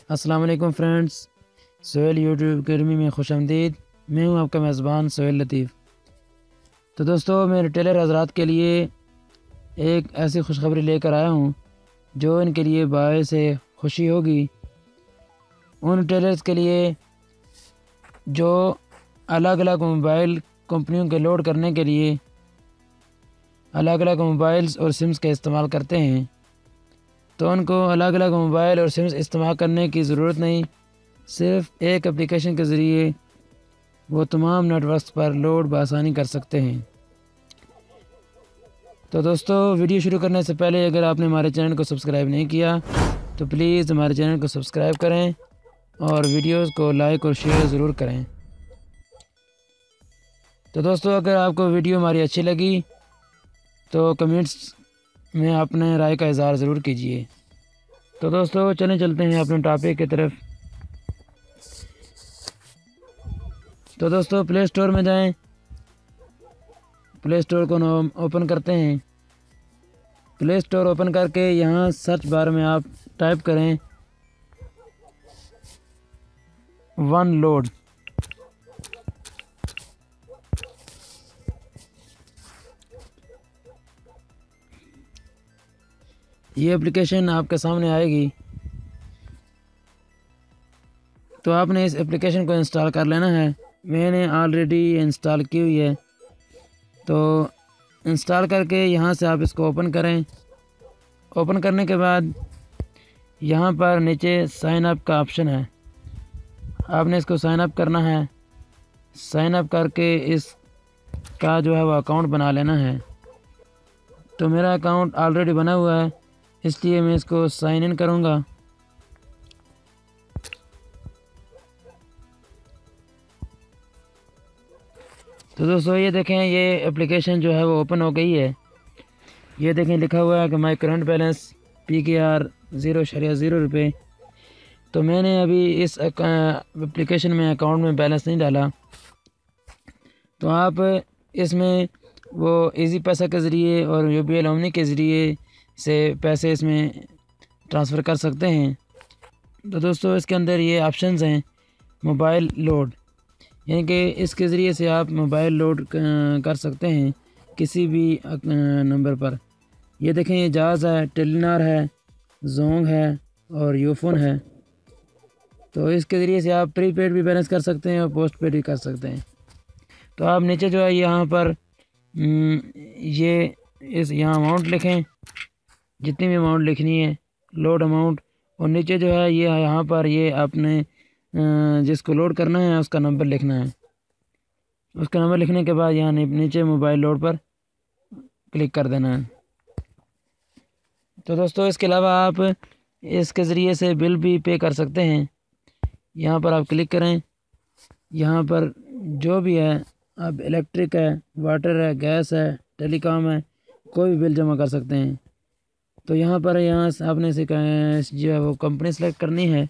अस्सलाम वालेकुम friends, Sohail YouTube academy में खुशामदीद। मैं हूं आपका मेज़बान सोहेल लतीफ़। तो दोस्तों, मैं रिटेलर हज़रात के लिए एक ऐसी खुशखबरी लेकर आया हूं जो इनके लिए बायस खुशी होगी। उन रिटेलर्स के लिए जो अलग अलग मोबाइल कंपनियों के लोड करने के लिए अलग अलग मोबाइल्स और सिम्स का इस्तेमाल करते हैं, तो उनको अलग अलग मोबाइल और सिम्स इस्तेमाल करने की ज़रूरत नहीं। सिर्फ़ एक एप्लीकेशन के ज़रिए वो तमाम नेटवर्क्स पर लोड बआसानी कर सकते हैं। तो दोस्तों, वीडियो शुरू करने से पहले अगर आपने हमारे चैनल को सब्सक्राइब नहीं किया तो प्लीज़ हमारे चैनल को सब्सक्राइब करें और वीडियोस को लाइक और शेयर ज़रूर करें। तो दोस्तों, अगर आपको वीडियो हमारी अच्छी लगी तो कमेंट्स में अपने राय का इज़हार ज़रूर कीजिए। तो दोस्तों, चलते हैं अपने टॉपिक की तरफ। तो दोस्तों, प्ले स्टोर में जाएं। प्ले स्टोर को ओपन करते हैं। प्ले स्टोर ओपन करके यहाँ सर्च बार में आप टाइप करें वन लोड। ये एप्लीकेशन आपके सामने आएगी, तो आपने इस एप्लीकेशन को इंस्टॉल कर लेना है। मैंने ऑलरेडी इंस्टॉल की हुई है, तो इंस्टॉल करके यहाँ से आप इसको ओपन करें। ओपन करने के बाद यहाँ पर नीचे साइन अप का ऑप्शन है, आपने इसको साइन अप करना है। साइन अप करके इसका जो है वो अकाउंट बना लेना है। तो मेरा अकाउंट ऑलरेडी बना हुआ है, इसलिए मैं इसको साइन इन करूँगा। तो दोस्तों, ये देखें, ये एप्लीकेशन जो है वो ओपन हो गई है। ये देखें, लिखा हुआ है कि माई करंट बैलेंस PKR 0.0 रुपये। तो मैंने अभी इस एप्लीकेशन में अकाउंट में बैलेंस नहीं डाला, तो आप इसमें वो इजी पैसा के ज़रिए और UPI ओमनी के ज़रिए से पैसे इसमें ट्रांसफ़र कर सकते हैं। तो दोस्तों, इसके अंदर ये ऑप्शंस हैं मोबाइल लोड, यानी कि इसके ज़रिए से आप मोबाइल लोड कर सकते हैं किसी भी नंबर पर। ये देखें, ये जाज़ है, टेलीनार है, जोंग है और यूफोन है। तो इसके ज़रिए से आप प्रीपेड भी बैलेंस कर सकते हैं और पोस्ट पेड भी कर सकते हैं। तो आप नीचे जो है यहाँ पर यहाँ अमाउंट लिखें, जितनी भी अमाउंट लिखनी है, लोड अमाउंट, और नीचे जो है ये यहाँ पर ये आपने जिसको लोड करना है उसका नंबर लिखना है। उसका नंबर लिखने के बाद यहाँ नीचे मोबाइल लोड पर क्लिक कर देना है। तो दोस्तों, इसके अलावा आप इसके ज़रिए से बिल भी पे कर सकते हैं। यहाँ पर आप क्लिक करें, यहाँ पर जो भी है, आप इलेक्ट्रिक है, वाटर है, गैस है, टेलीकॉम है, कोई भी बिल जमा कर सकते हैं। तो यहाँ पर आपने से जो है वो कंपनी सेलेक्ट करनी है।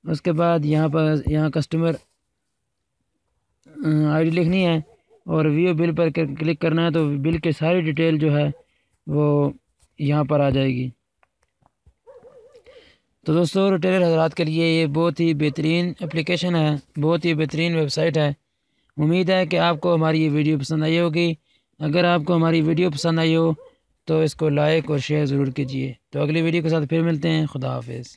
उसके बाद यहाँ कस्टमर ID लिखनी है और व्यू बिल पर क्लिक करना है, तो बिल की सारी डिटेल जो है वो यहाँ पर आ जाएगी। तो दोस्तों, रिटेलर हज़रात के लिए ये बहुत ही बेहतरीन एप्लीकेशन है, बहुत ही बेहतरीन वेबसाइट है। उम्मीद है कि आपको हमारी ये वीडियो पसंद आई होगी। अगर आपको हमारी वीडियो पसंद आई हो तो इसको लाइक और शेयर ज़रूर कीजिए। तो अगली वीडियो के साथ फिर मिलते हैं। खुदा हाफिज़।